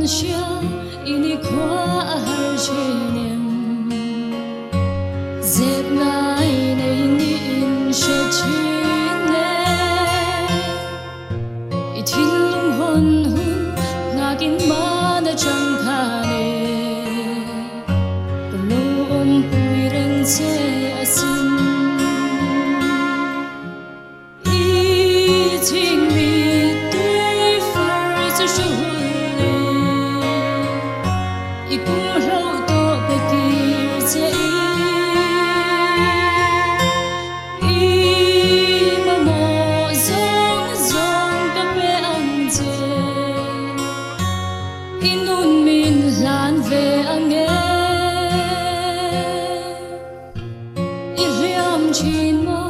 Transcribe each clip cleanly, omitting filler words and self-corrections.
xia ini khóa har chenem dẹp ngai này in sẽ chine i thin lung hon hun ngagin ma na chang khane lo om pui reng che asin i thing mi tui far zu shu i kum ro to pe ki che inun min lan ve ange i riam chin mo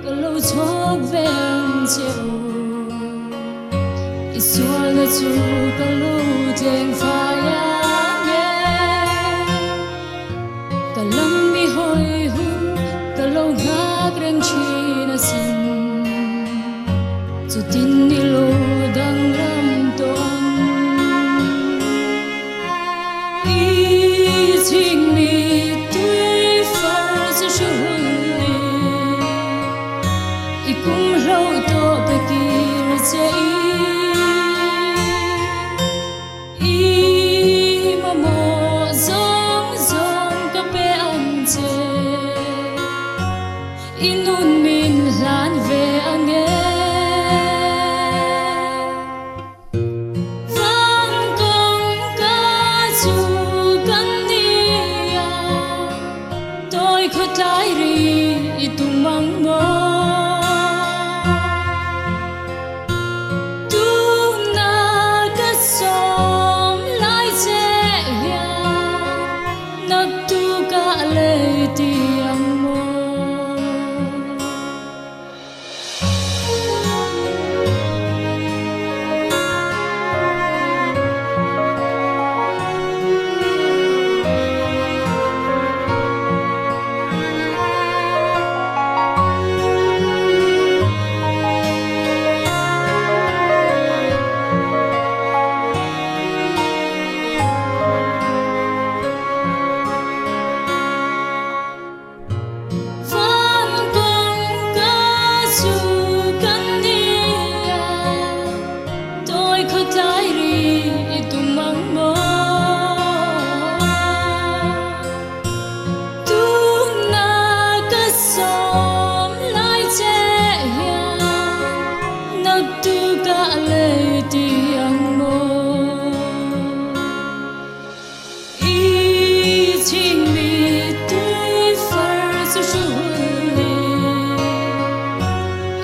ka lo chok ve ang cheu i sual na chu ka lo teng fa ya nge ka lam mi hoi hun ka lo ngak reng chin a sin chu tin ni lo dang ram to thing mi tui far zu shu i kum ro to pe ki che i ma mo zong zong ka pe an che inun min lan ve ange khơi trái ri tung mang mơ tu na cất xóm lái xe ya nắp tu cả lệ tiếng mơ tu cả lệ tiếng mơ i ching mi tui far su shu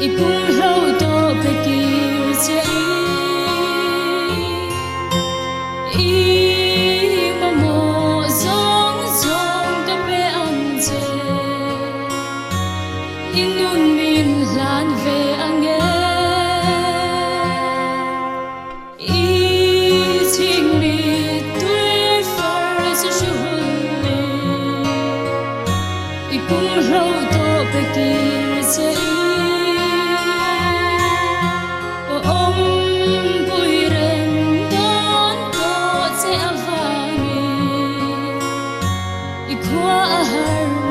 i kum ro to pe ki che i ma mo zong zong ka pe an che inun min lan ve ange i kum ro to pe ki che o om pui ren don to che avangi i khwa har